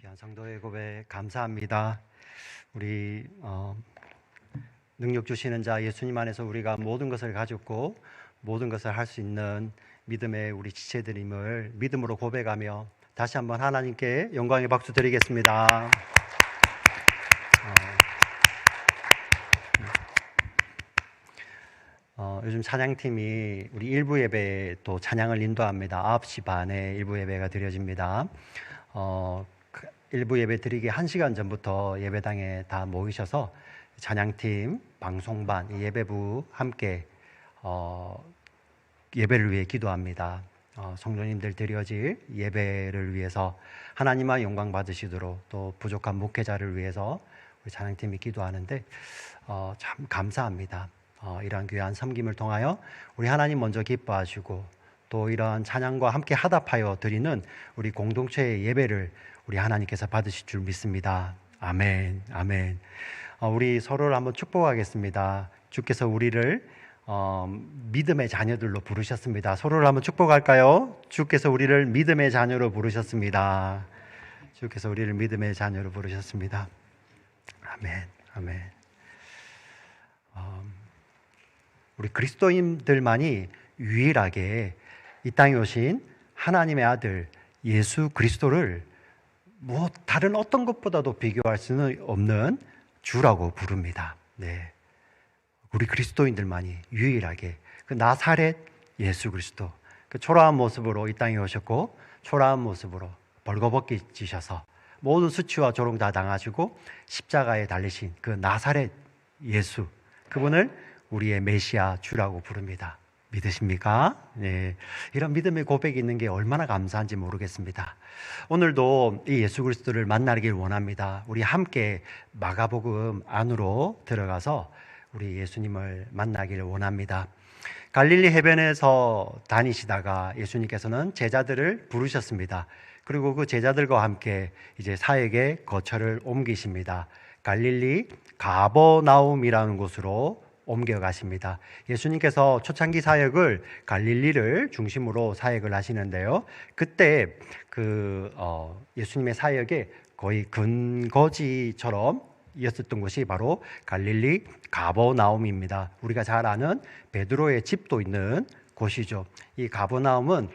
귀한 성도의 고백 감사합니다. 우리 능력 주시는 자 예수님 안에서 우리가 모든 것을 가졌고 모든 것을 할 수 있는 믿음의 우리 지체들임을 믿음으로 고백하며 다시 한번 하나님께 영광의 박수 드리겠습니다. 요즘 찬양팀이 우리 일부 예배에 또 찬양을 인도합니다. 9시 반에 일부 예배가 드려집니다. 일부 예배 드리기 1시간 전부터 예배당에 다 모이셔서 찬양팀, 방송반, 예배부 함께 예배를 위해 기도합니다. 성도님들 드려질 예배를 위해서 하나님만 영광 받으시도록 또 부족한 목회자를 위해서 우리 찬양팀이 기도하는데 참 감사합니다. 이러한 귀한 섬김을 통하여 우리 하나님 먼저 기뻐하시고 또 이러한 찬양과 함께 하답하여 드리는 우리 공동체의 예배를 우리 하나님께서 받으실 줄 믿습니다. 아멘, 아멘. 우리 서로를 한번 축복하겠습니다. 주께서 우리를 믿음의 자녀들로 부르셨습니다. 서로를 한번 축복할까요? 주께서 우리를 믿음의 자녀로 부르셨습니다. 주께서 우리를 믿음의 자녀로 부르셨습니다. 아멘, 아멘. 우리 그리스도인들만이 유일하게 이 땅에 오신 하나님의 아들 예수 그리스도를 다른 어떤 것보다도 비교할 수는 없는 주라고 부릅니다. 네, 우리 그리스도인들만이 유일하게 그 나사렛 예수 그리스도, 그 초라한 모습으로 이 땅에 오셨고 초라한 모습으로 벌거벗기지셔서 모든 수치와 조롱 다 당하시고 십자가에 달리신 그 나사렛 예수, 그분을 우리의 메시아 주라고 부릅니다. 믿으십니까? 네. 이런 믿음의 고백이 있는 게 얼마나 감사한지 모르겠습니다. 오늘도 이 예수 그리스도를 만나길 원합니다. 우리 함께 마가복음 안으로 들어가서 우리 예수님을 만나기를 원합니다. 갈릴리 해변에서 다니시다가 예수님께서는 제자들을 부르셨습니다. 그리고 그 제자들과 함께 이제 사역의 거처를 옮기십니다. 갈릴리 가버나움이라는 곳으로 옮겨가십니다. 예수님께서 초창기 사역을 갈릴리를 중심으로 사역을 하시는데요. 그때 예수님의 사역의 거의 근거지처럼 이었던 곳이 바로 갈릴리 가버나움입니다. 우리가 잘 아는 베드로의 집도 있는 곳이죠. 이 가버나움은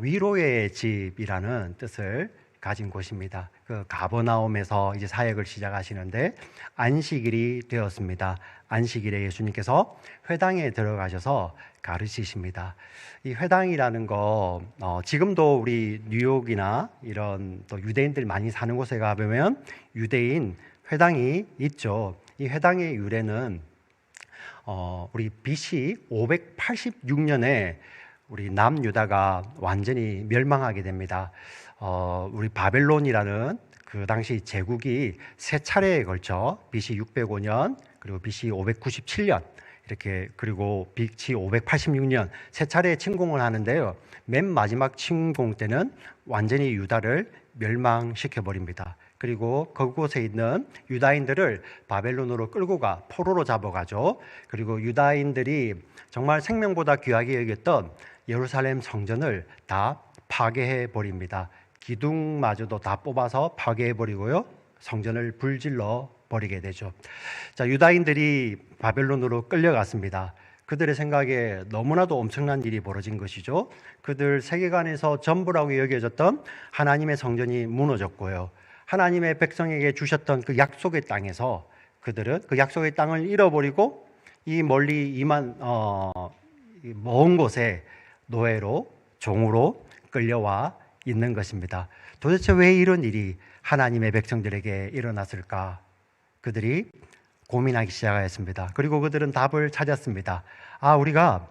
위로의 집이라는 뜻을 가진 곳입니다. 그 가버나움에서 이제 사역을 시작하시는데 안식일이 되었습니다. 안식일에 예수님께서 회당에 들어가셔서 가르치십니다. 이 회당이라는 거 지금도 우리 뉴욕이나 이런 또 유대인들 많이 사는 곳에 가보면 유대인 회당이 있죠. 이 회당의 유래는 우리 BC 586년에 우리 남유다가 완전히 멸망하게 됩니다. 우리 바벨론이라는 그 당시 제국이 세 차례에 걸쳐 BC 605년 그리고 BC 597년 이렇게 그리고 BC 586년 세 차례 침공을 하는데요. 맨 마지막 침공 때는 완전히 유다를 멸망시켜 버립니다. 그리고 그곳에 있는 유다인들을 바벨론으로 끌고 가 포로로 잡아가죠. 그리고 유다인들이 정말 생명보다 귀하게 여겼던 예루살렘 성전을 다 파괴해 버립니다. 기둥마저도 다 뽑아서 파괴해 버리고요. 성전을 불질러 버리게 되죠. 자, 유다인들이 바벨론으로 끌려갔습니다. 그들의 생각에 너무나도 엄청난 일이 벌어진 것이죠. 그들 세계관에서 전부라고 여겨졌던 하나님의 성전이 무너졌고요. 하나님의 백성에게 주셨던 그 약속의 땅에서 그들은 그 약속의 땅을 잃어버리고 이 멀리 먼 곳에 노예로 종으로 끌려와 있는 것입니다. 도대체 왜 이런 일이 하나님의 백성들에게 일어났을까? 그들이 고민하기 시작했습니다. 그리고 그들은 답을 찾았습니다. 우리가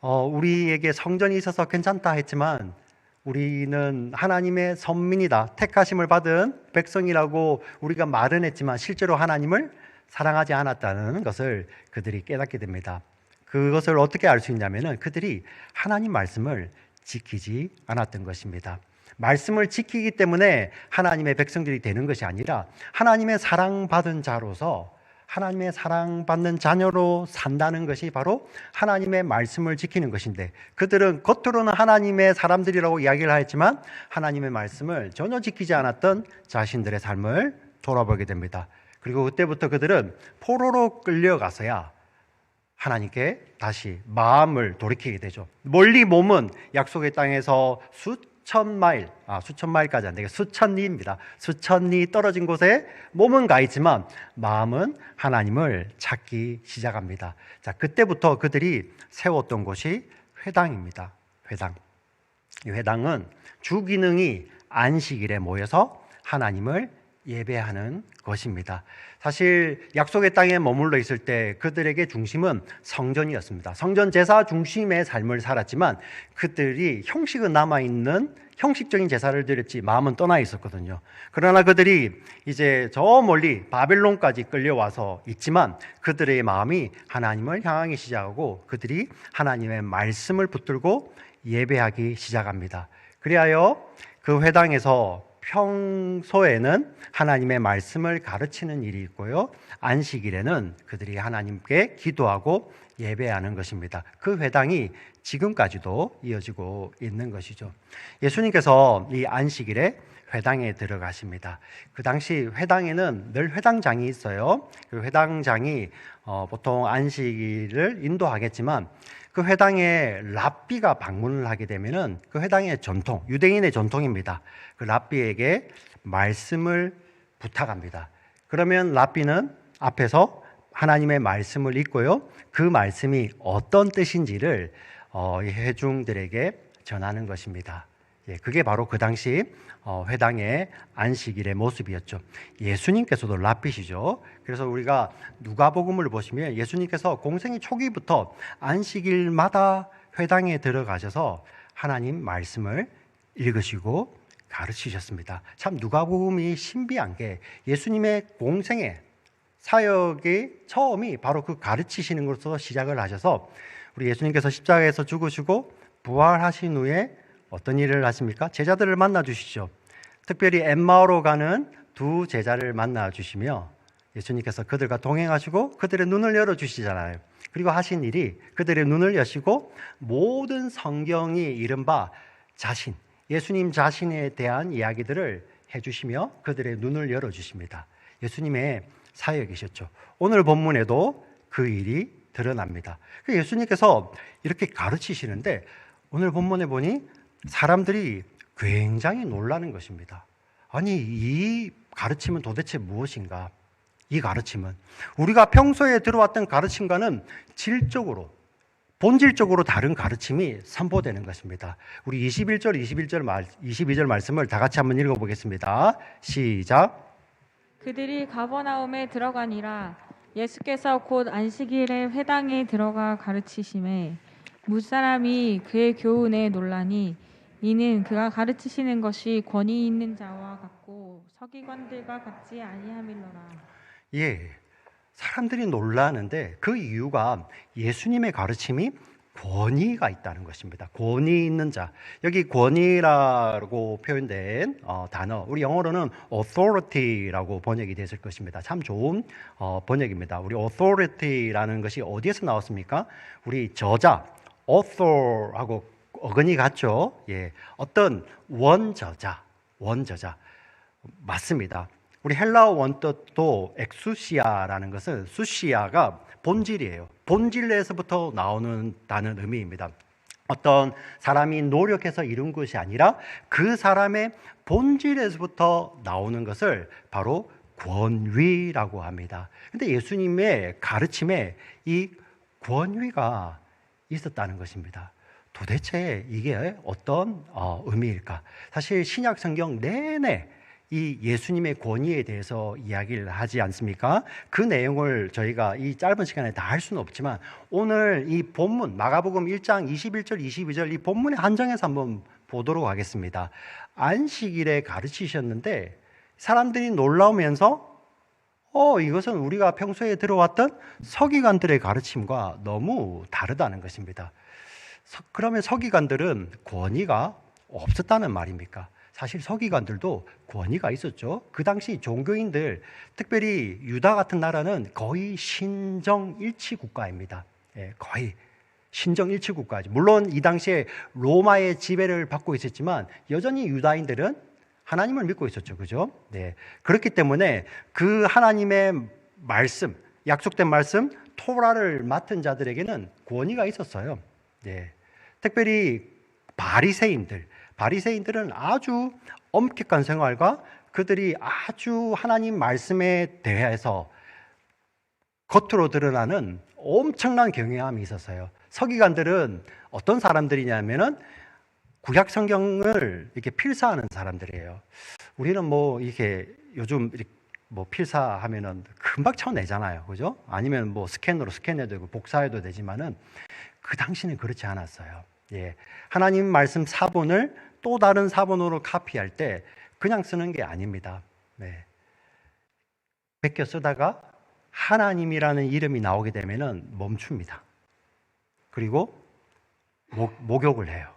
우리에게 성전이 있어서 괜찮다 했지만 우리는 하나님의 선민이다, 택하심을 받은 백성이라고 우리가 말은 했지만 실제로 하나님을 사랑하지 않았다는 것을 그들이 깨닫게 됩니다. 그것을 어떻게 알 수 있냐면은 그들이 하나님 말씀을 지키지 않았던 것입니다. 말씀을 지키기 때문에 하나님의 백성들이 되는 것이 아니라 하나님의 사랑받은 자로서 하나님의 사랑받는 자녀로 산다는 것이 바로 하나님의 말씀을 지키는 것인데, 그들은 겉으로는 하나님의 사람들이라고 이야기를 하였지만 하나님의 말씀을 전혀 지키지 않았던 자신들의 삶을 돌아보게 됩니다. 그리고 그때부터 그들은 포로로 끌려가서야 하나님께 다시 마음을 돌이키게 되죠. 멀리 몸은 약속의 땅에서 수천 마일까지 안 되게 수천 리입니다. 수천 리 떨어진 곳에 몸은 가 있지만 마음은 하나님을 찾기 시작합니다. 자, 그때부터 그들이 세웠던 곳이 회당입니다. 회당. 이 회당은 주 기능이 안식일에 모여서 하나님을 예배하는 것입니다. 사실 약속의 땅에 머물러 있을 때 그들에게 중심은 성전이었습니다. 성전 제사 중심의 삶을 살았지만 그들이 형식은 남아있는 형식적인 제사를 드렸지 마음은 떠나 있었거든요. 그러나 그들이 이제 저 멀리 바벨론까지 끌려와서 있지만 그들의 마음이 하나님을 향하기 시작하고 그들이 하나님의 말씀을 붙들고 예배하기 시작합니다. 그리하여 그 회당에서 평소에는 하나님의 말씀을 가르치는 일이 있고요, 안식일에는 그들이 하나님께 기도하고 예배하는 것입니다. 그 회당이 지금까지도 이어지고 있는 것이죠. 예수님께서 이 안식일에 회당에 들어가십니다. 그 당시 회당에는 늘 회당장이 있어요. 그 회당장이 보통 안식일을 인도하겠지만 그 회당에 랍비가 방문을 하게 되면은 그 회당의 전통, 유대인의 전통입니다. 그 랍비에게 말씀을 부탁합니다. 그러면 랍비는 앞에서 하나님의 말씀을 읽고요, 그 말씀이 어떤 뜻인지를 회중들에게 전하는 것입니다. 그게 바로 그 당시 회당의 안식일의 모습이었죠. 예수님께서도 랍비시죠. 그래서 우리가 누가복음을 보시면 예수님께서 공생의 초기부터 안식일마다 회당에 들어가셔서 하나님 말씀을 읽으시고 가르치셨습니다. 참 누가복음이 신비한 게 예수님의 공생의 사역의 처음이 바로 그 가르치시는 것으로 시작을 하셔서 우리 예수님께서 십자가에서 죽으시고 부활하신 후에 어떤 일을 하십니까? 제자들을 만나 주시죠. 특별히 엠마오로 가는 두 제자를 만나 주시며 예수님께서 그들과 동행하시고 그들의 눈을 열어 주시잖아요. 그리고 하신 일이 그들의 눈을 여시고 모든 성경이 이른바 자신, 예수님 자신에 대한 이야기들을 해주시며 그들의 눈을 열어 주십니다. 예수님의 사역이셨죠. 오늘 본문에도 그 일이 드러납니다. 예수님께서 이렇게 가르치시는데 오늘 본문에 보니 사람들이 굉장히 놀라는 것입니다. 아니, 이 가르침은 도대체 무엇인가? 이 가르침은 우리가 평소에 들어왔던 가르침과는 질적으로, 본질적으로 다른 가르침이 선포되는 것입니다. 우리 22절 말씀을 다 같이 한번 읽어보겠습니다. 시작. 그들이 가버나움에 들어가니라. 예수께서 곧 안식일에 회당에 들어가 가르치심에 무사람이 그의 교훈에 놀라니 이는 그가 가르치시는 것이 권위 있는 자와 같고 서기관들과 같지 아니함일러라. 사람들이 놀라는데 그 이유가 예수님의 가르침이 권위가 있다는 것입니다. 권위 있는 자. 여기 권위라고 표현된 단어, 우리 영어로는 authority라고 번역이 됐을 것입니다. 참 좋은 번역입니다. 우리 authority라는 것이 어디에서 나왔습니까? 우리 저자, author하고 어근이 같죠? 어떤 원저자 맞습니다. 우리 헬라어 원뜻도 엑수시아라는 것은 수시아가 본질이에요. 본질 내에서부터 나오는다는 의미입니다. 어떤 사람이 노력해서 이룬 것이 아니라 그 사람의 본질에서부터 나오는 것을 바로 권위라고 합니다. 근데 예수님의 가르침에 이 권위가 있었다는 것입니다. 도대체 이게 어떤 의미일까? 사실 신약 성경 내내 이 예수님의 권위에 대해서 이야기를 하지 않습니까? 그 내용을 저희가 이 짧은 시간에 다 할 수는 없지만 오늘 이 본문 마가복음 1장 21절 22절 이 본문에 한정해서 한번 보도록 하겠습니다. 안식일에 가르치셨는데 사람들이 놀라우면서 이것은 우리가 평소에 들어왔던 서기관들의 가르침과 너무 다르다는 것입니다. 그러면 서기관들은 권위가 없었다는 말입니까? 사실 서기관들도 권위가 있었죠. 그 당시 종교인들, 특별히 유다 같은 나라는 거의 신정일치 국가입니다. 예, 거의 신정일치 국가죠. 물론 이 당시에 로마의 지배를 받고 있었지만 여전히 유다인들은 하나님을 믿고 있었죠. 그죠? 네. 그렇기 때문에 그 하나님의 말씀, 약속된 말씀, 토라를 맡은 자들에게는 권위가 있었어요. 네. 특별히 바리새인들은 아주 엄격한 생활과 그들이 아주 하나님 말씀에 대해서 겉으로 드러나는 엄청난 경외함이 있었어요. 서기관들은 어떤 사람들이냐면은 구약 성경을 이렇게 필사하는 사람들이에요. 우리는 뭐 이렇게 요즘 이렇게 뭐 필사하면은 금방 쳐내잖아요. 그죠? 아니면 뭐 스캔으로 스캔해도 되고 복사해도 되지만은 그 당시는 그렇지 않았어요. 예. 하나님 말씀 사본을 또 다른 사본으로 카피할 때 그냥 쓰는 게 아닙니다. 네. 베껴 쓰다가 하나님이라는 이름이 나오게 되면은 멈춥니다. 그리고 목욕을 해요.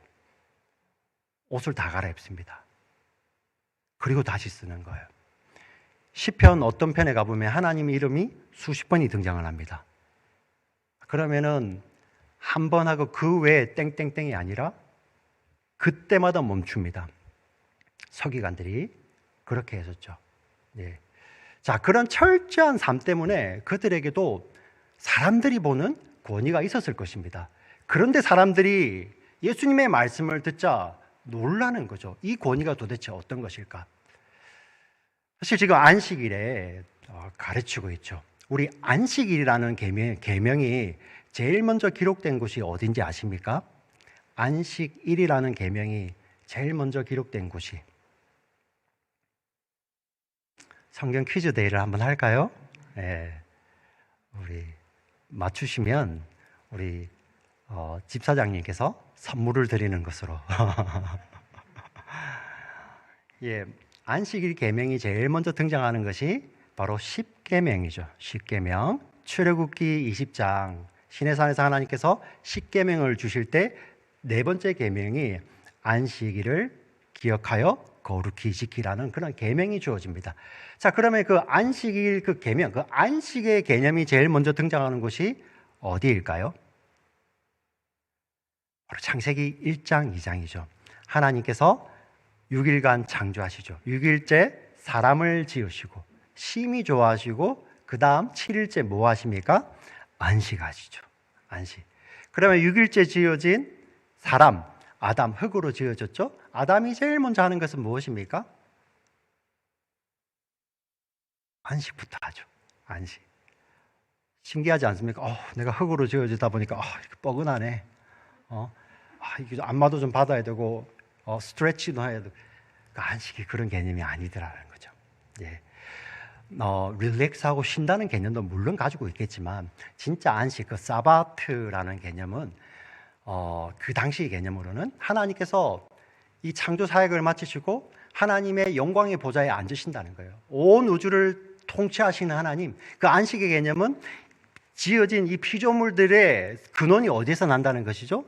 옷을 다 갈아입습니다. 그리고 다시 쓰는 거예요. 시편 어떤 편에 가보면 하나님 이름이 수십 번이 등장을 합니다. 그러면은 한 번 하고 그 외에 땡땡땡이 아니라 그때마다 멈춥니다. 서기관들이 그렇게 했었죠. 네. 자, 그런 철저한 삶 때문에 그들에게도 사람들이 보는 권위가 있었을 것입니다. 그런데 사람들이 예수님의 말씀을 듣자 놀라는 거죠. 이 권위가 도대체 어떤 것일까? 사실 지금 안식일에 가르치고 있죠. 우리 안식일이라는 계명이 제일 먼저 기록된 곳이 어딘지 아십니까? 안식일이라는 계명이 제일 먼저 기록된 곳이 성경 퀴즈 데이를 한번 할까요? 네. 우리 맞추시면 우리 집사장님께서 선물을 드리는 것으로. 예, 안식일 계명이 제일 먼저 등장하는 것이 바로 십계명이죠. 십계명. 출애굽기 20장 시내산에서 하나님께서 십계명을 주실 때 네 번째 계명이 안식일을 기억하여 거룩히 지키라는 그런 계명이 주어집니다. 자, 그러면 그 안식일 그 계명, 그 안식의 개념이 제일 먼저 등장하는 곳이 어디일까요? 바로 창세기 1장, 2장이죠. 하나님께서 6일간 창조하시죠. 6일째 사람을 지으시고 심히 좋아하시고 그 다음 7일째 뭐 하십니까? 안식하시죠. 안식. 그러면 6일째 지어진 사람, 아담, 흙으로 지어졌죠. 아담이 제일 먼저 하는 것은 무엇입니까? 안식부터 하죠. 안식. 신기하지 않습니까? 내가 흙으로 지어지다 보니까 이렇게 뻐근하네. 이게 안마도 좀 받아야 되고 스트레치도 해야 되고. 그러니까 안식이 그런 개념이 아니더라는 거죠. 예. 릴렉스하고 쉰다는 개념도 물론 가지고 있겠지만 진짜 안식, 그 사바트라는 개념은 그 당시 개념으로는 하나님께서 이 창조 사역을 마치시고 하나님의 영광의 보좌에 앉으신다는 거예요. 온 우주를 통치하시는 하나님. 그 안식의 개념은 지어진 이 피조물들의 근원이 어디서 난다는 것이죠?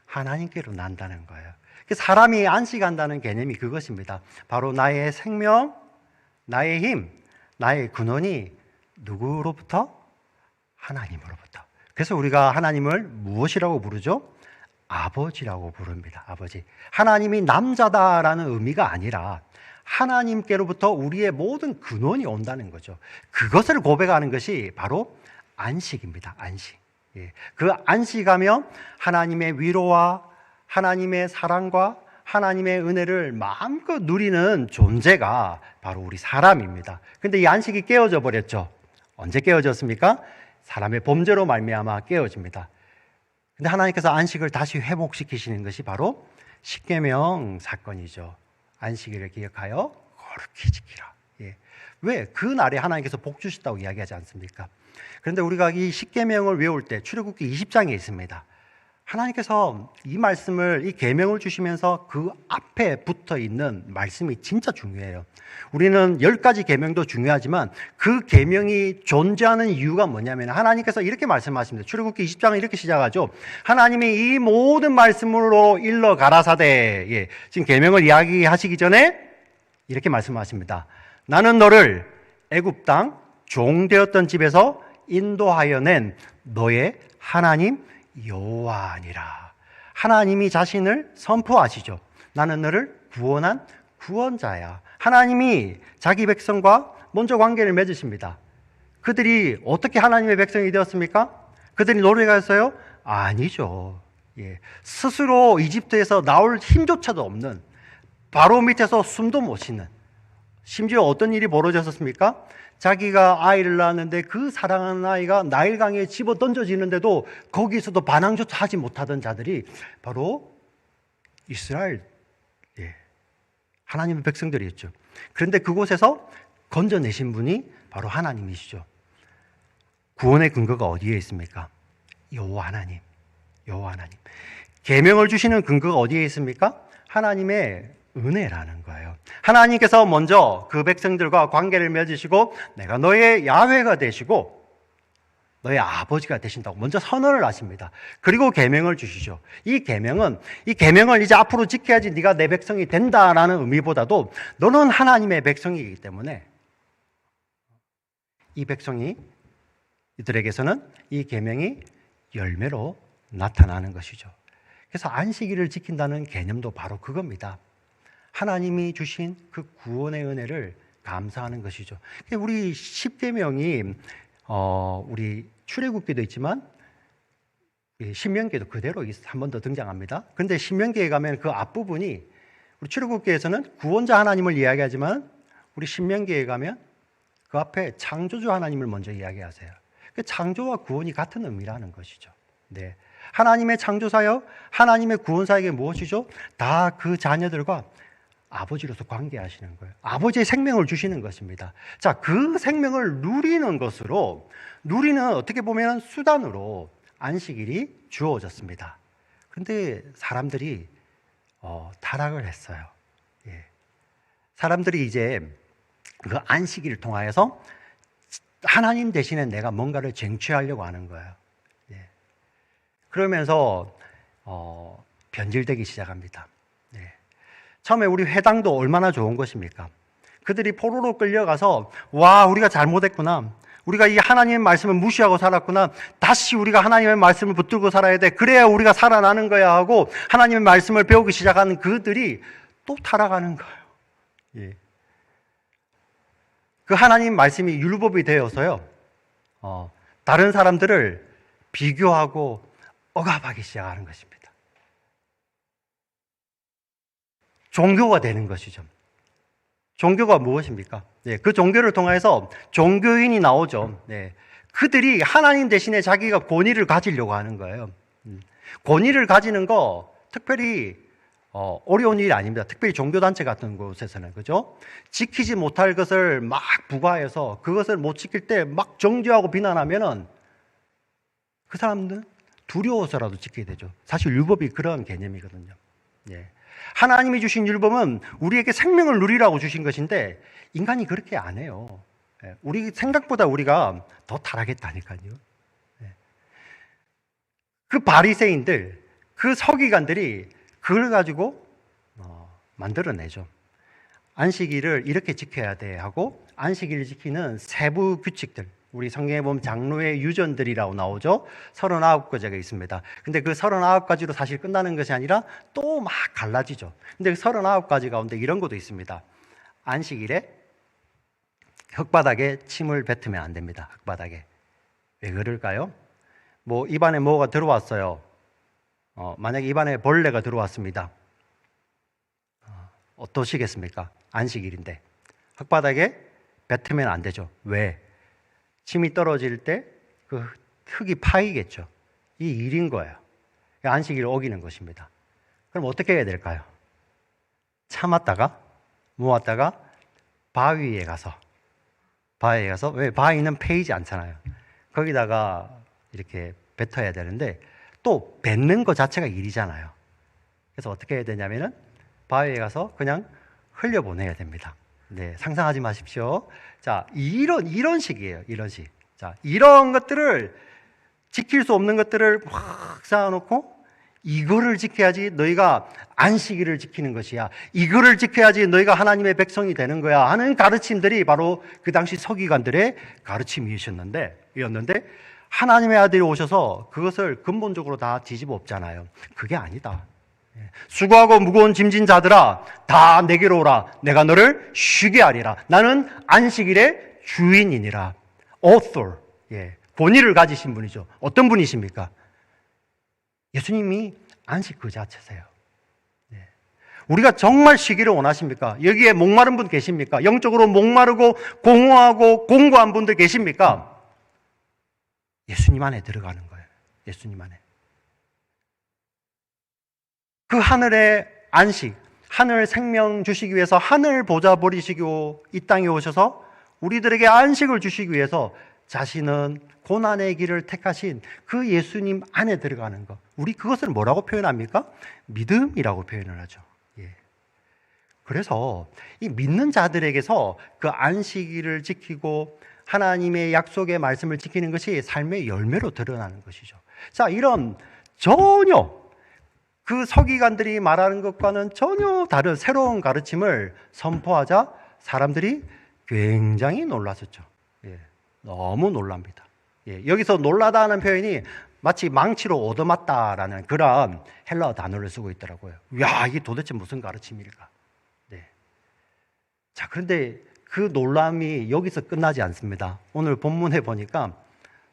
하나님께로 난다는 거예요. 사람이 안식한다는 개념이 그것입니다. 바로 나의 생명, 나의 힘, 나의 근원이 누구로부터? 하나님으로부터. 그래서 우리가 하나님을 무엇이라고 부르죠? 아버지라고 부릅니다. 아버지. 하나님이 남자다라는 의미가 아니라 하나님께로부터 우리의 모든 근원이 온다는 거죠. 그것을 고백하는 것이 바로 안식입니다. 안식. 예. 그 안식하며 하나님의 위로와 하나님의 사랑과 하나님의 은혜를 마음껏 누리는 존재가 바로 우리 사람입니다. 근데 이 안식이 깨어져 버렸죠. 언제 깨어졌습니까? 사람의 범죄로 말미암아 깨어집니다. 근데 하나님께서 안식을 다시 회복시키시는 것이 바로 십계명 사건이죠. 안식일을 기억하여 거룩히 지키라. 예. 왜? 그 날에 하나님께서 복 주셨다고 이야기하지 않습니까? 그런데 우리가 이 십계명을 외울 때 출애굽기 20장에 있습니다. 하나님께서 이 말씀을, 이 계명을 주시면서 그 앞에 붙어 있는 말씀이 진짜 중요해요. 우리는 10가지 계명도 중요하지만 그 계명이 존재하는 이유가 뭐냐면 하나님께서 이렇게 말씀하십니다. 출애굽기 20장은 이렇게 시작하죠. 하나님이 이 모든 말씀으로 일러 가라사대. 예, 지금 계명을 이야기하시기 전에 이렇게 말씀하십니다. 나는 너를 애굽 땅 종되었던 집에서 인도하여 낸 너의 하나님 여호와니라. 하나님이 자신을 선포하시죠. 나는 너를 구원한 구원자야. 하나님이 자기 백성과 먼저 관계를 맺으십니다. 그들이 어떻게 하나님의 백성이 되었습니까? 그들이 노력했어요? 아니죠. 예. 스스로 이집트에서 나올 힘조차도 없는, 바로 밑에서 숨도 못 쉬는, 심지어 어떤 일이 벌어졌습니까? 자기가 아이를 낳았는데 그 사랑하는 아이가 나일강에 집어 던져지는데도 거기서도 반항조차 하지 못하던 자들이 바로 이스라엘, 하나님의 백성들이었죠. 그런데 그곳에서 건져내신 분이 바로 하나님이시죠. 구원의 근거가 어디에 있습니까? 여호와 하나님. 여호와 하나님. 계명을 주시는 근거가 어디에 있습니까? 하나님의 은혜라는 거예요. 하나님께서 먼저 그 백성들과 관계를 맺으시고 내가 너의 야훼가 되시고 너의 아버지가 되신다고 먼저 선언을 하십니다. 그리고 계명을 주시죠. 이 계명을 이제 앞으로 지켜야지 네가 내 백성이 된다라는 의미보다도 너는 하나님의 백성이기 때문에 이 백성이, 이들에게서는 이 계명이 열매로 나타나는 것이죠. 그래서 안식일을 지킨다는 개념도 바로 그겁니다. 하나님이 주신 그 구원의 은혜를 감사하는 것이죠. 우리 10계명이 우리 출애굽기도 있지만 신명기에도 그대로 한 번 더 등장합니다. 그런데 신명기에 가면 그 앞부분이, 우리 출애굽기에서는 구원자 하나님을 이야기하지만 우리 신명기에 가면 그 앞에 창조주 하나님을 먼저 이야기하세요. 그 창조와 구원이 같은 의미라는 것이죠. 네. 하나님의 창조사여, 하나님의 구원사에게 무엇이죠? 다 그 자녀들과 아버지로서 관계하시는 거예요. 아버지의 생명을 주시는 것입니다. 자, 그 생명을 누리는 것으로, 누리는 어떻게 보면 수단으로 안식일이 주어졌습니다. 그런데 사람들이 타락을 했어요. 예. 사람들이 이제 그 안식일을 통하여서 하나님 대신에 내가 뭔가를 쟁취하려고 하는 거예요. 예. 그러면서 변질되기 시작합니다. 예. 처음에 우리 회당도 얼마나 좋은 것입니까? 그들이 포로로 끌려가서 와, 우리가 잘못했구나. 우리가 이 하나님의 말씀을 무시하고 살았구나. 다시 우리가 하나님의 말씀을 붙들고 살아야 돼. 그래야 우리가 살아나는 거야 하고 하나님의 말씀을 배우기 시작하는 그들이 또 타락하는 거예요. 예. 그 하나님 말씀이 율법이 되어서요, 다른 사람들을 비교하고 억압하기 시작하는 것입니다. 종교가 되는 것이죠. 종교가 무엇입니까? 네, 그 종교를 통해서 종교인이 나오죠. 네, 그들이 하나님 대신에 자기가 권위를 가지려고 하는 거예요. 권위를 가지는 거 특별히 어려운 일이 아닙니다. 특별히 종교단체 같은 곳에서는, 그죠? 지키지 못할 것을 막 부과해서 그것을 못 지킬 때 막 정죄하고 비난하면은 그 사람들은 두려워서라도 지키게 되죠. 사실 율법이 그런 개념이거든요. 예. 하나님이 주신 율법은 우리에게 생명을 누리라고 주신 것인데 인간이 그렇게 안 해요. 예. 우리 생각보다 우리가 더 타락했다니까요. 예. 그 바리새인들, 그 서기관들이 그걸 가지고 만들어내죠. 안식일을 이렇게 지켜야 돼 하고 안식일을 지키는 세부 규칙들, 우리 성경에 보면 장로의 유전들이라고 나오죠. 39가지가 있습니다. 근데 그 39가지로 사실 끝나는 것이 아니라 또 막 갈라지죠. 근데 그 39가지 가운데 이런 것도 있습니다. 안식일에 흙바닥에 침을 뱉으면 안 됩니다. 흙바닥에. 왜 그럴까요? 뭐 입안에 뭐가 들어왔어요. 만약에 입안에 벌레가 들어왔습니다. 어떠시겠습니까? 안식일인데 흙바닥에 뱉으면 안 되죠. 왜? 침이 떨어질 때 그 흙이 파이겠죠. 이 일인 거예요. 안식일을 어기는 것입니다. 그럼 어떻게 해야 될까요? 참았다가 모았다가 바위에 가서 왜? 바위는 패이지 않잖아요. 거기다가 이렇게 뱉어야 되는데 또 뱉는 것 자체가 일이잖아요. 그래서 어떻게 해야 되냐면은 바위에 가서 그냥 흘려보내야 됩니다. 네, 상상하지 마십시오. 자, 이런 식이에요. 이런 식. 자, 이런 것들을 지킬 수 없는 것들을 확 쌓아놓고 이거를 지켜야지 너희가 안식일을 지키는 것이야. 이거를 지켜야지 너희가 하나님의 백성이 되는 거야 하는 가르침들이 바로 그 당시 서기관들의 가르침이었는데 하나님의 아들이 오셔서 그것을 근본적으로 다 뒤집어 엎잖아요. 그게 아니다. 수고하고 무거운 짐진 자들아 다 내게로 오라. 내가 너를 쉬게 하리라. 나는 안식일의 주인이니라. author, 권위를 가지신 분이죠. 어떤 분이십니까? 예수님이 안식 그 자체세요. 우리가 정말 쉬기를 원하십니까? 여기에 목마른 분 계십니까? 영적으로 목마르고 공허하고 공고한 분들 계십니까? 예수님 안에 들어가는 거예요. 예수님 안에. 그 하늘의 안식, 하늘 생명 주시기 위해서 하늘 보좌 버리시고 이 땅에 오셔서 우리들에게 안식을 주시기 위해서 자신은 고난의 길을 택하신 그 예수님 안에 들어가는 것. 우리 그것을 뭐라고 표현합니까? 믿음이라고 표현을 하죠. 그래서 이 믿는 자들에게서 그 안식일을 지키고 하나님의 약속의 말씀을 지키는 것이 삶의 열매로 드러나는 것이죠. 자, 이런 전혀 그 서기관들이 말하는 것과는 전혀 다른 새로운 가르침을 선포하자 사람들이 굉장히 놀랐었죠. 너무 놀랍니다. 여기서 놀라다는 표현이 마치 망치로 얻어맞다라는 그런 헬라어 단어를 쓰고 있더라고요. 야, 이게 도대체 무슨 가르침일까? 자, 그런데 그 놀람이 여기서 끝나지 않습니다. 오늘 본문에 보니까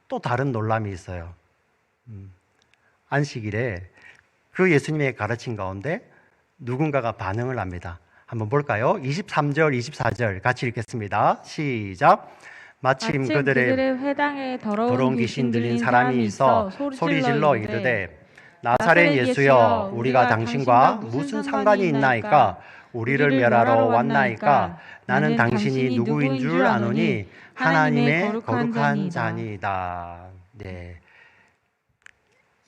또 다른 놀람이 있어요. 안식일에 그 예수님의 가르침 가운데 누군가가 반응을 합니다. 한번 볼까요? 23절, 24절 같이 읽겠습니다. 시작. 마침 그들의 회당에 더러운 귀신 들린 사람이 있어 소리질러 이르되 나사렛 예수여 우리가 당신과 무슨 상관이 있나이까? 우리를 멸하러 왔나이까? 나는 당신이 누구인 줄 아노니 하나님의 거룩한 자니이다.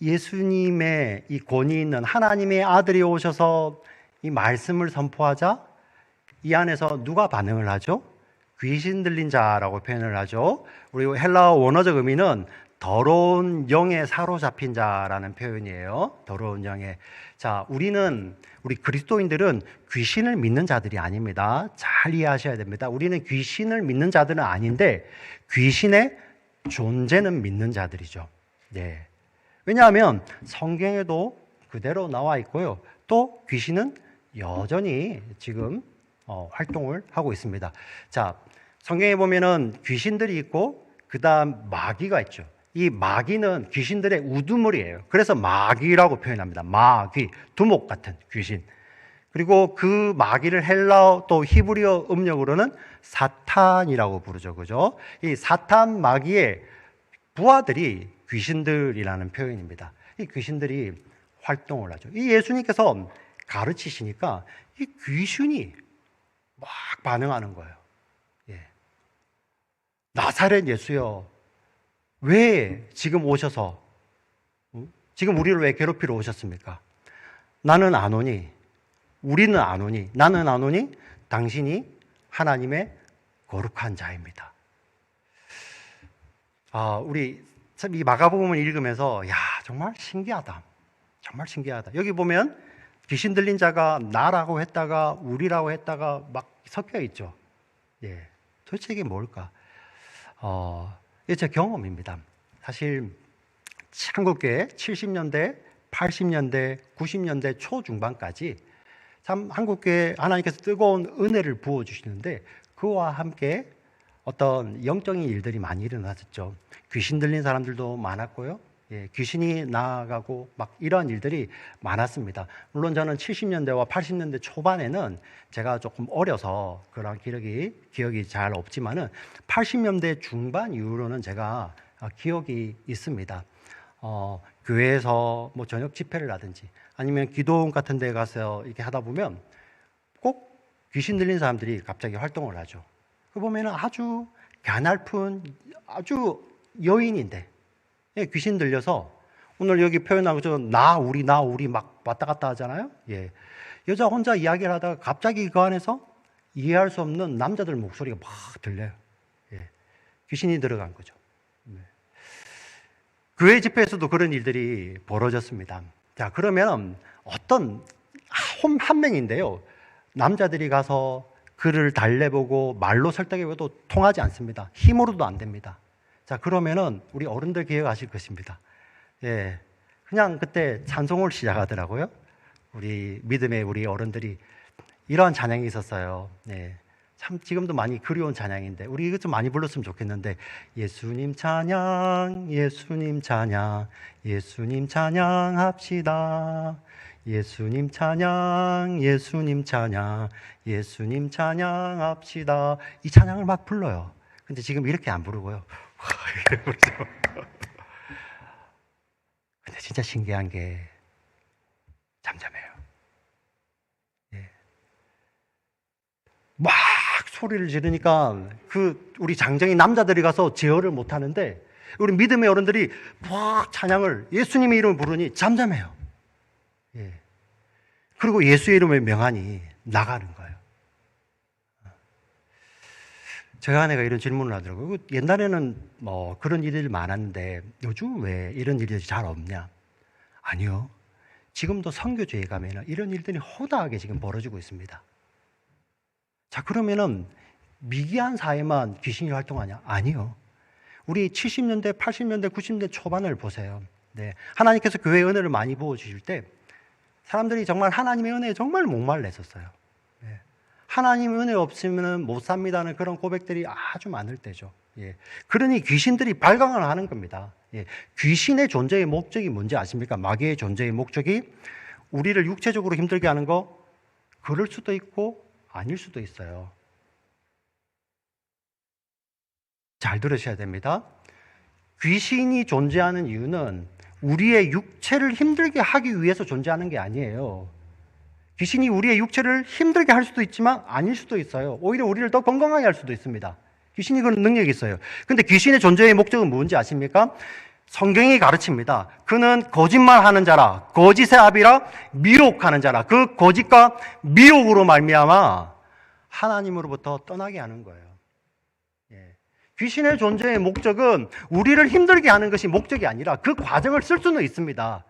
예수님의 이 권위 있는 하나님의 아들이 오셔서 이 말씀을 선포하자 이 안에서 누가 반응을 하죠? 귀신 들린 자라고 표현을 하죠. 그리고 헬라어 원어적 의미는 더러운 영에 사로잡힌 자라는 표현이에요. 더러운 영에. 자, 우리 그리스도인들은 귀신을 믿는 자들이 아닙니다. 잘 이해하셔야 됩니다. 우리는 귀신을 믿는 자들은 아닌데 귀신의 존재는 믿는 자들이죠. 왜냐하면 성경에도 그대로 나와 있고요. 또 귀신은 여전히 지금 활동을 하고 있습니다. 자, 성경에 보면은 귀신들이 있고 그 다음 마귀가 있죠. 이 마귀는 귀신들의 우두머리예요. 그래서 마귀라고 표현합니다. 마귀, 두목 같은 귀신. 그리고 그 마귀를 헬라어 또 히브리어 음력으로는 사탄이라고 부르죠. 그죠? 이 사탄 마귀의 부하들이 귀신들이라는 표현입니다. 이 귀신들이 활동을 하죠. 이 예수님께서 가르치시니까 이 귀신이 막 반응하는 거예요. 나사렛 예수여, 왜 지금 오셔서 지금 우리를 왜 괴롭히러 오셨습니까? 나는 안 오니, 우리는 안 오니, 나는 안 오니 당신이 하나님의 거룩한 자입니다. 우리 참 이 마가복음을 읽으면서 정말 신기하다. 정말 신기하다. 여기 보면 귀신 들린 자가 나라고 했다가 우리라고 했다가 막 섞여 있죠. 도대체 이게 뭘까? 이게 제 경험입니다. 사실 한국교회 70년대, 80년대, 90년대 초중반까지 참 한국교회 하나님께서 뜨거운 은혜를 부어주시는데 그와 함께 어떤 영적인 일들이 많이 일어났었죠. 귀신 들린 사람들도 많았고요. 귀신이 나아가고 막 이러한 일들이 많았습니다. 물론 저는 70년대와 80년대 초반에는 제가 조금 어려서 그런 기억이 잘 없지만은 80년대 중반 이후로는 제가 기억이 있습니다. 교회에서 뭐 저녁 집회를 하든지 아니면 기도원 같은 데 가서 이렇게 하다 보면 꼭 귀신 들린 사람들이 갑자기 활동을 하죠. 그 보면은 아주 가냘픈 아주 여인인데 귀신 들려서 오늘 여기 표현하고 나 우리 막 왔다 갔다 하잖아요. 예. 여자 혼자 이야기를 하다가 갑자기 그 안에서 이해할 수 없는 남자들 목소리가 막 들려요. 예. 귀신이 들어간 거죠. 네. 교회 집회에서도 그런 일들이 벌어졌습니다. 자, 그러면 어떤 한 명인데요. 남자들이 가서 그를 달래보고 말로 설득해봐도 통하지 않습니다. 힘으로도 안 됩니다. 자, 그러면은 우리 어른들 기억하실 것입니다. 예. 그냥 그때 찬송을 시작하더라고요. 우리 믿음의 우리 어른들이 이러한 찬양이 있었어요. 네. 참 지금도 많이 그리운 찬양인데 우리 이거 좀 많이 불렀으면 좋겠는데 예수님 찬양 예수님 찬양 예수님 찬양합시다. 예수님 찬양 예수님 찬양 예수님 찬양합시다. 이 찬양을 막 불러요. 근데 지금 이렇게 안 부르고요. 이렇게 부르죠. 근데 진짜 신기한 게 잠잠해요. 예. 막 소리를 지르니까 우리 장정이 남자들이 가서 제어를 못 하는데 우리 믿음의 어른들이 막 찬양을 예수님의 이름을 부르니 잠잠해요. 예. 그리고 예수의 이름을 명하니 나가는 거예요. 제가 아내가 이런 질문을 하더라고요. 옛날에는 뭐 그런 일들이 많았는데 요즘 왜 이런 일들이 잘 없냐? 아니요. 지금도 선교제에 가면 이런 일들이 허다하게 지금 벌어지고 있습니다. 자, 그러면은 미개한 사회만 귀신이 활동하냐? 아니요. 우리 70년대, 80년대, 90년대 초반을 보세요. 네. 하나님께서 교회에 은혜를 많이 부어주실 때 사람들이 정말 하나님의 은혜에 정말 목말랐었어요. 네. 하나님의 은혜 없으면 못 삽니다는 그런 고백들이 아주 많을 때죠. 예. 그러니 귀신들이 발광을 하는 겁니다. 예. 귀신의 존재의 목적이 뭔지 아십니까? 마귀의 존재의 목적이 우리를 육체적으로 힘들게 하는 거, 그럴 수도 있고 아닐 수도 있어요. 잘 들으셔야 됩니다. 귀신이 존재하는 이유는 우리의 육체를 힘들게 하기 위해서 존재하는 게 아니에요. 귀신이 우리의 육체를 힘들게 할 수도 있지만 아닐 수도 있어요. 오히려 우리를 더 건강하게 할 수도 있습니다. 귀신이 그런 능력이 있어요. 근데 귀신의 존재의 목적은 뭔지 아십니까? 성경이 가르칩니다. 그는 거짓말하는 자라, 거짓의 아비라, 미혹하는 자라. 그 거짓과 미혹으로 말미암아 하나님으로부터 떠나게 하는 거예요. 예. 귀신의 존재의 목적은 우리를 힘들게 하는 것이 목적이 아니라 그 과정을 쓸 수는 있습니다.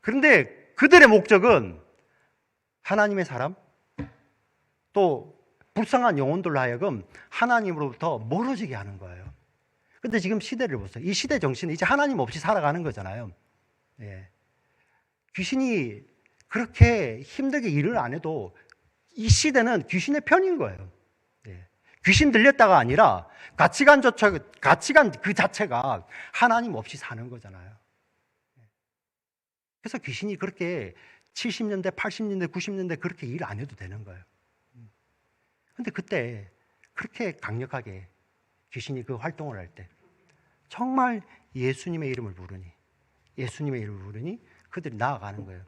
그런데 그들의 목적은 하나님의 사람, 또 불쌍한 영혼들로 하여금 하나님으로부터 멀어지게 하는 거예요. 근데 지금 시대를 보세요. 이 시대 정신은 이제 하나님 없이 살아가는 거잖아요. 예. 귀신이 그렇게 힘들게 일을 안 해도 이 시대는 귀신의 편인 거예요. 예. 귀신 들렸다가 아니라 가치관 그 자체가 하나님 없이 사는 거잖아요. 그래서 귀신이 그렇게 70년대, 80년대, 90년대 그렇게 일 안 해도 되는 거예요. 근데 그때 그렇게 강력하게 귀신이 그 활동을 할 때 정말 예수님의 이름을 부르니 그들이 나아가는 거예요.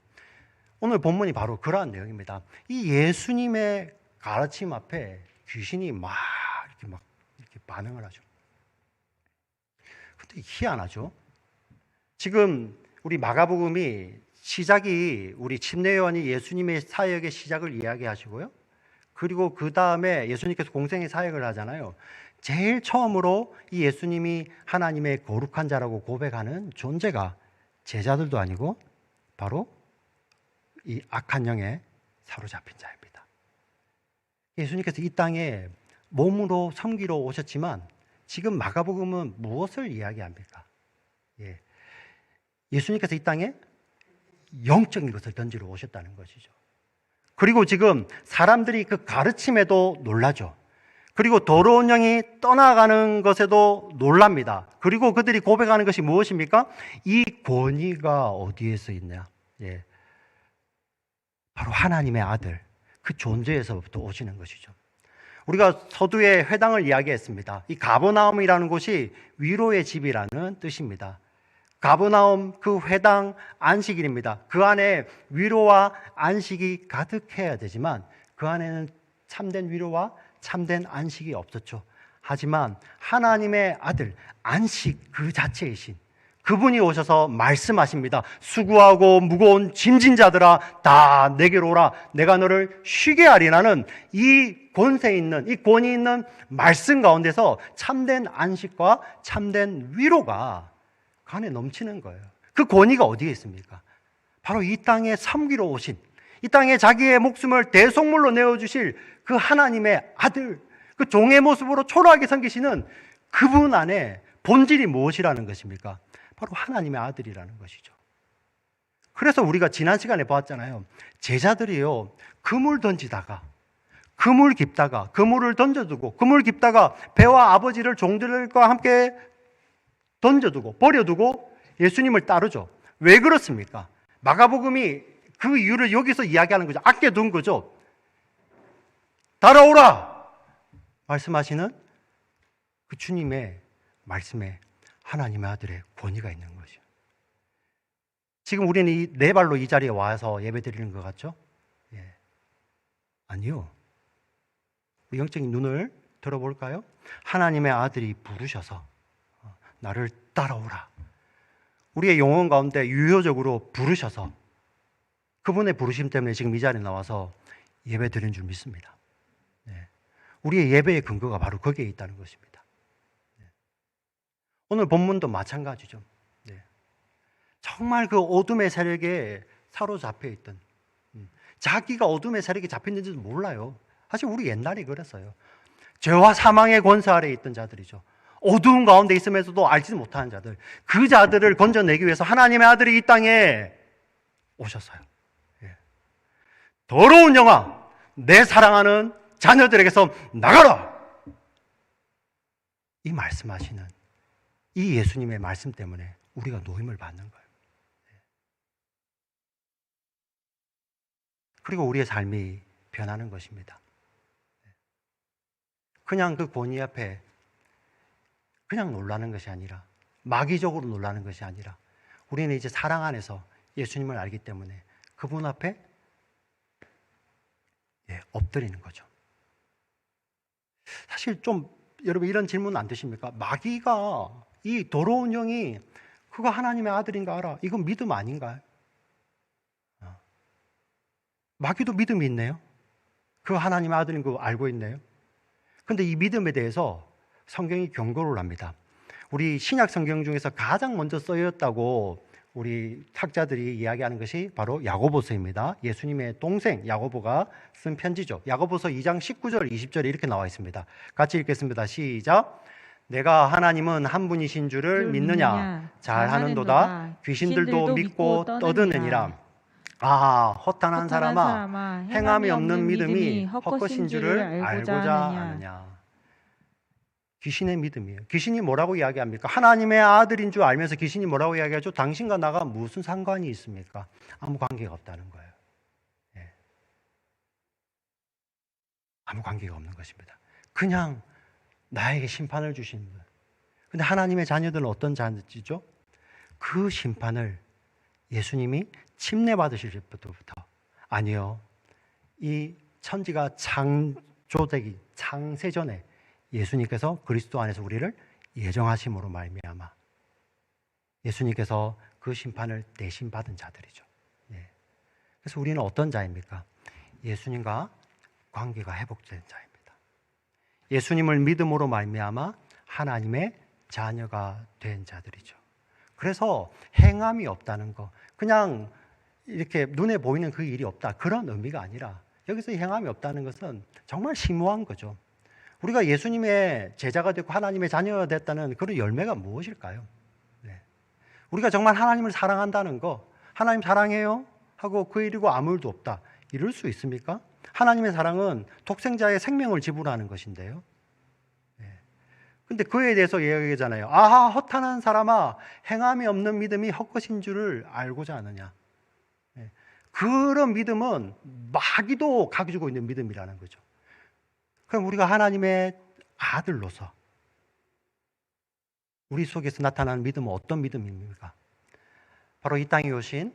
오늘 본문이 바로 그러한 내용입니다. 이 예수님의 가르침 앞에 귀신이 이렇게 반응을 하죠. 근데 희한하죠. 지금 우리 마가복음이 시작이 우리 침례 요한이 예수님의 사역의 시작을 이야기하시고요. 그리고 그 다음에 예수님께서 공생의 사역을 하잖아요. 제일 처음으로 이 예수님이 하나님의 거룩한 자라고 고백하는 존재가 제자들도 아니고 바로 이 악한 영에 사로잡힌 자입니다. 예수님께서 이 땅에 몸으로 섬기러 오셨지만 지금 마가복음은 무엇을 이야기합니까? 예수님께서 이 땅에 영적인 것을 던지러 오셨다는 것이죠. 그리고 지금 사람들이 그 가르침에도 놀라죠. 그리고 더러운 영이 떠나가는 것에도 놀랍니다. 그리고 그들이 고백하는 것이 무엇입니까? 이 권위가 어디에서 있냐? 바로 하나님의 아들, 그 존재에서부터 오시는 것이죠. 우리가 서두에 회당을 이야기했습니다. 이 가버나움이라는 곳이 위로의 집이라는 뜻입니다. 가버나움, 그 회당, 안식일입니다. 그 안에 위로와 안식이 가득해야 되지만 그 안에는 참된 위로와 참된 안식이 없었죠. 하지만 하나님의 아들, 안식 그 자체이신 그분이 오셔서 말씀하십니다. 수고하고 무거운 짐진 자들아 다 내게로 오라. 내가 너를 쉬게 하리라는 이 권세 있는, 이 권위 있는 말씀 가운데서 참된 안식과 참된 위로가 그 안에 넘치는 거예요. 그 권위가 어디에 있습니까? 바로 이 땅에 섬기러 오신, 이 땅에 자기의 목숨을 대속물로 내어주실 그 하나님의 아들, 그 종의 모습으로 초라하게 섬기시는 그분 안에 본질이 무엇이라는 것입니까? 바로 하나님의 아들이라는 것이죠. 그래서 우리가 지난 시간에 보았잖아요. 제자들이요, 그물 던지다가, 그물 깁다가, 그물을 던져두고, 그물 깁다가 배와 아버지를 종들과 함께 던져두고, 버려두고 예수님을 따르죠. 왜 그렇습니까? 마가복음이 그 이유를 여기서 이야기하는 거죠. 아껴둔 거죠. 따라오라! 말씀하시는 그 주님의 말씀에 하나님의 아들의 권위가 있는 것이요. 지금 우리는 이 네 발로 이 자리에 와서 예배 드리는 것 같죠? 예. 아니요. 영적인 눈을 들어볼까요? 하나님의 아들이 부르셔서 나를 따라오라. 우리의 영혼 가운데 유효적으로 부르셔서 그분의 부르심 때문에 지금 이 자리에 나와서 예배 드리는 줄 믿습니다. 네. 우리의 예배의 근거가 바로 거기에 있다는 것입니다. 네. 오늘 본문도 마찬가지죠. 네. 정말 그 어둠의 세력에 사로잡혀 있던, 자기가 어둠의 세력에 잡혔는지도 몰라요. 사실 우리 옛날에 그랬어요. 죄와 사망의 권세 아래에 있던 자들이죠. 어두운 가운데 있으면서도 알지도 못하는 자들, 그 자들을 건져내기 위해서 하나님의 아들이 이 땅에 오셨어요. 예. 더러운 영아, 내 사랑하는 자녀들에게서 나가라! 이 말씀하시는 이 예수님의 말씀 때문에 우리가 노임을 받는 거예요. 그리고 우리의 삶이 변하는 것입니다. 그냥 그 권위 앞에 그냥 놀라는 것이 아니라, 마귀적으로 놀라는 것이 아니라, 우리는 이제 사랑 안에서 예수님을 알기 때문에 그분 앞에 엎드리는 거죠. 사실 좀 여러분 이런 질문 안 드십니까? 마귀가, 이 더러운 영이 그거 하나님의 아들인가 알아? 이건 믿음 아닌가요? 마귀도 믿음이 있네요. 그 하나님의 아들인 거 알고 있네요. 그런데 이 믿음에 대해서 성경이 경고를 합니다. 우리 신약 성경 중에서 가장 먼저 쓰였다고 우리 학자들이 이야기하는 것이 바로 야고보서입니다. 예수님의 동생 야고보가 쓴 편지죠. 야고보서 2장 19절 20절에 이렇게 나와 있습니다. 같이 읽겠습니다. 시작. 내가 하나님은 한 분이신 줄을 믿느냐? 잘하는도다. 귀신들도 믿고 떠드느니라. 아, 허탄한 사람아, 행함이 없는 믿음이 헛것인 줄을 알고자 하느냐. 귀신의 믿음이에요. 귀신이 뭐라고 이야기합니까? 하나님의 아들인 줄 알면서 귀신이 뭐라고 이야기하죠? 당신과 나가 무슨 상관이 있습니까? 아무 관계가 없다는 거예요. 예. 아무 관계가 없는 것입니다. 그냥 나에게 심판을 주시는 거예요. 근데 하나님의 자녀들은 어떤 자녀죠? 그 심판을 예수님이 침례받으실 때부터, 아니요, 이 천지가 창조되기 창세전에 예수님께서 그리스도 안에서 우리를 예정하심으로 말미암아 예수님께서 그 심판을 대신 받은 자들이죠. 네. 그래서 우리는 어떤 자입니까? 예수님과 관계가 회복된 자입니다. 예수님을 믿음으로 말미암아 하나님의 자녀가 된 자들이죠. 그래서 행함이 없다는 거, 그냥 이렇게 눈에 보이는 그 일이 없다, 그런 의미가 아니라, 여기서 행함이 없다는 것은 정말 심오한 거죠. 우리가 예수님의 제자가 됐고 하나님의 자녀가 됐다는 그런 열매가 무엇일까요? 네. 우리가 정말 하나님을 사랑한다는 거, 하나님 사랑해요 하고 그 일이고 아무 일도 없다, 이럴 수 있습니까? 하나님의 사랑은 독생자의 생명을 지불하는 것인데요. 근데 그에 대해서 이야기하잖아요. 아하, 허탄한 사람아, 행함이 없는 믿음이 헛것인 줄을 알고자 하느냐. 그런 믿음은 마귀도 가지고 있는 믿음이라는 거죠. 그럼 우리가 하나님의 아들로서 우리 속에서 나타나는 믿음은 어떤 믿음입니까? 바로 이 땅에 오신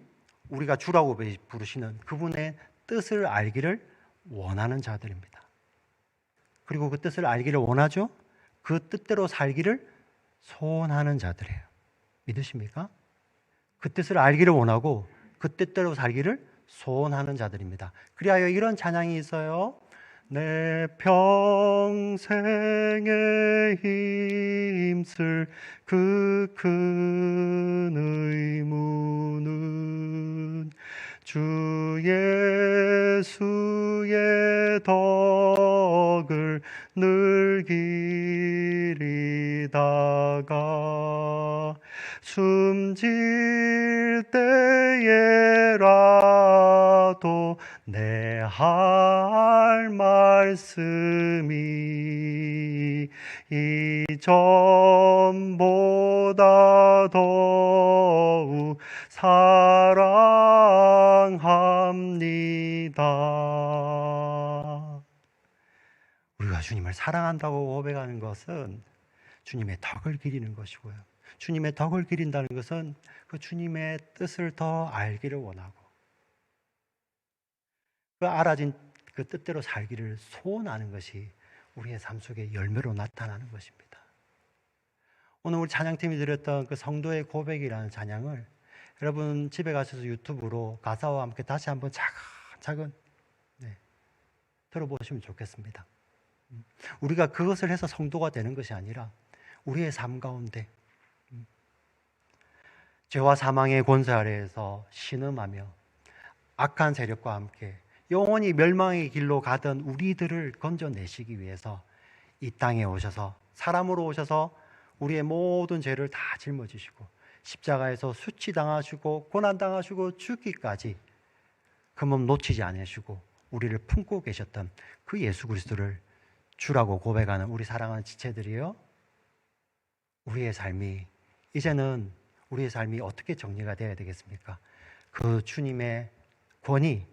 우리가 주라고 부르시는 그분의 뜻을 알기를 원하는 자들입니다. 그리고 그 뜻을 알기를 원하죠? 그 뜻대로 살기를 소원하는 자들이에요. 믿으십니까? 그 뜻을 알기를 원하고 그 뜻대로 살기를 소원하는 자들입니다. 그리하여 이런 찬양이 있어요. 내 평생에 힘쓸 그 큰 의무는 주 예수의 덕을 늘 기리다가 숨질 때에라도 내 할 말씀이 이전보다 더욱 사랑합니다. 우리가 주님을 사랑한다고 고백하는 것은 주님의 덕을 기리는 것이고요. 주님의 덕을 기린다는 것은 그 주님의 뜻을 더 알기를 원하고 그 알아진 그 뜻대로 살기를 소원하는 것이 우리의 삶 속에 열매로 나타나는 것입니다. 오늘 우리 찬양팀이 드렸던 그 성도의 고백이라는 찬양을 여러분 집에 가셔서 유튜브로 가사와 함께 다시 한번 차근차근 들어보시면 좋겠습니다. 우리가 그것을 해서 성도가 되는 것이 아니라 우리의 삶 가운데 죄와 사망의 권세 아래에서 신음하며 악한 세력과 함께 영원히 멸망의 길로 가던 우리들을 건져내시기 위해서 이 땅에 오셔서 사람으로 오셔서 우리의 모든 죄를 다 짊어지시고 십자가에서 수치당하시고 고난당하시고 죽기까지 그 몸 놓치지 않으시고 우리를 품고 계셨던 그 예수 그리스도를 주라고 고백하는 우리 사랑하는 지체들이요, 우리의 삶이 이제는 우리의 삶이 어떻게 정리가 되어야 되겠습니까? 그 주님의 권위,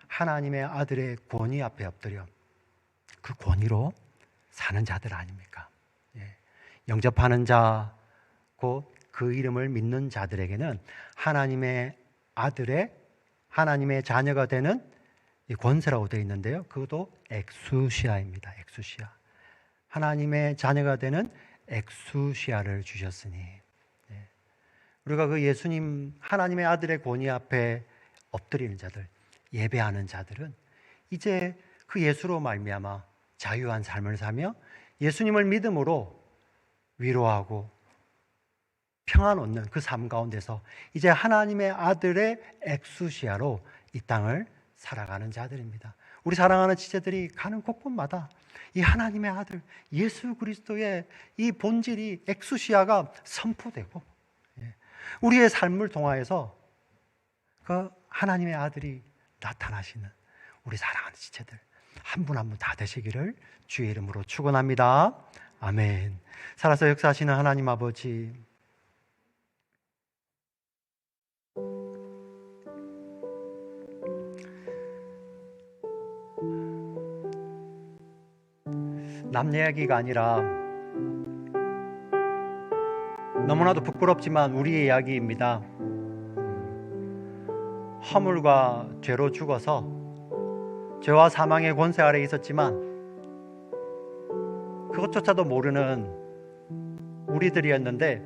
하나님의 아들의 권위 앞에 엎드려 그 권위로 사는 자들 아닙니까? 영접하는 자, 곧 그 이름을 믿는 자들에게는 하나님의 아들의, 하나님의 자녀가 되는 이 권세라고 되어 있는데요, 그것도 엑수시아입니다. 엑수시아. 하나님의 자녀가 되는 엑수시아를 주셨으니 우리가 그 예수님 하나님의 아들의 권위 앞에 엎드리는 자들, 예배하는 자들은 이제 그 예수로 말미암아 자유한 삶을 사며 예수님을 믿음으로 위로하고 평안 얻는 그 삶 가운데서 이제 하나님의 아들의 엑수시아로 이 땅을 살아가는 자들입니다. 우리 사랑하는 지체들이 가는 곳곳마다 이 하나님의 아들 예수 그리스도의 이 본질이 엑수시아가 선포되고 우리의 삶을 통하여서 그 하나님의 아들이 나타나시는 우리 사랑하는 지체들 한 분 한 분 다 되시기를 주의 이름으로 축원합니다. 아멘. 살아서 역사하시는 하나님 아버지, 남 이야기가 아니라 너무나도 부끄럽지만 우리의 이야기입니다. 허물과 죄로 죽어서 죄와 사망의 권세 아래 있었지만 그것조차도 모르는 우리들이었는데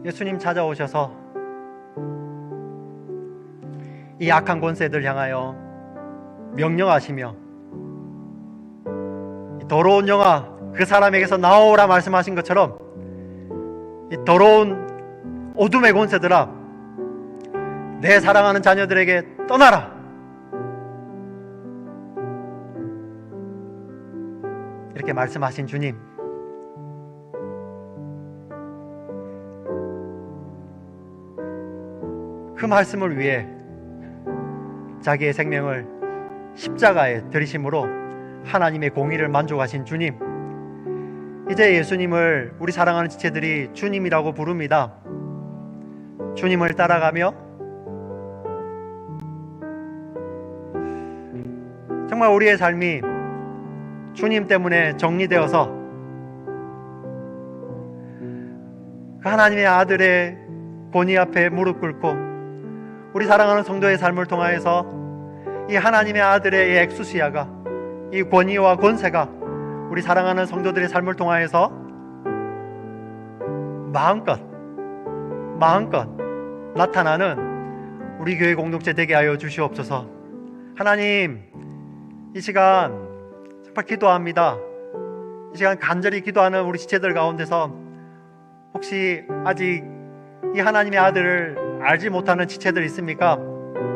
예수님 찾아오셔서 이 악한 권세들 향하여 명령하시며 이 더러운 영아 그 사람에게서 나오라 말씀하신 것처럼 이 더러운 어둠의 권세들아 내 사랑하는 자녀들에게 떠나라, 이렇게 말씀하신 주님, 그 말씀을 위해 자기의 생명을 십자가에 들이심으로 하나님의 공의를 만족하신 주님, 이제 예수님을 우리 사랑하는 지체들이 주님이라고 부릅니다. 주님을 따라가며 정말 우리의 삶이 주님 때문에 정리되어서 그 하나님의 아들의 권위 앞에 무릎 꿇고 우리 사랑하는 성도의 삶을 통하여서 이 하나님의 아들의 이 엑수시아가, 이 권위와 권세가 우리 사랑하는 성도들의 삶을 통하여서 마음껏 나타나는 우리 교회 공동체 되게 하여 주시옵소서. 하나님, 이 시간 정말 기도합니다. 이 시간 간절히 기도하는 우리 지체들 가운데서 혹시 아직 이 하나님의 아들을 알지 못하는 지체들 있습니까?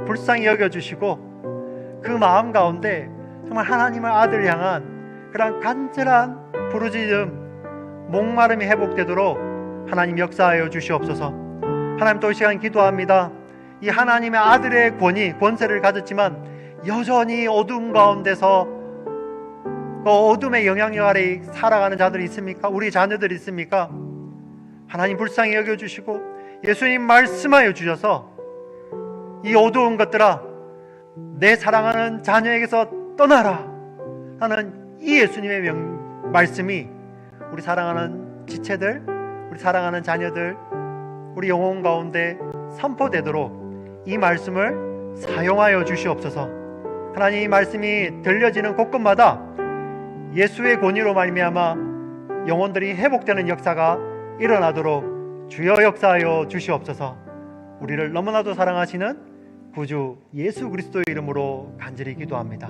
불쌍히 여겨주시고 그 마음 가운데 정말 하나님의 아들을 향한 그런 간절한 부르짖음, 목마름이 회복되도록 하나님 역사하여 주시옵소서. 하나님, 또 이 시간 기도합니다. 이 하나님의 아들의 권세를 가졌지만 여전히 어둠 가운데서 그 어둠의 영향력 아래 살아가는 자들이 있습니까? 우리 자녀들이 있습니까? 하나님 불쌍히 여겨주시고 예수님 말씀하여 주셔서 이 어두운 것들아, 내 사랑하는 자녀에게서 떠나라 하는 이 예수님의 말씀이 우리 사랑하는 지체들, 우리 사랑하는 자녀들, 우리 영혼 가운데 선포되도록 이 말씀을 사용하여 주시옵소서. 하나님, 이 말씀이 들려지는 곳곳마다 예수의 권위로 말미암아 영혼들이 회복되는 역사가 일어나도록 주여 역사하여 주시옵소서. 우리를 너무나도 사랑하시는 구주 예수 그리스도의 이름으로 간절히 기도합니다.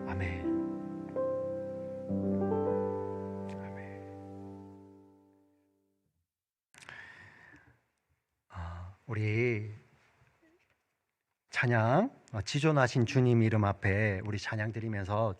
아멘. 우리 찬양, 지존하신 주님 이름 앞에 우리 찬양 드리면서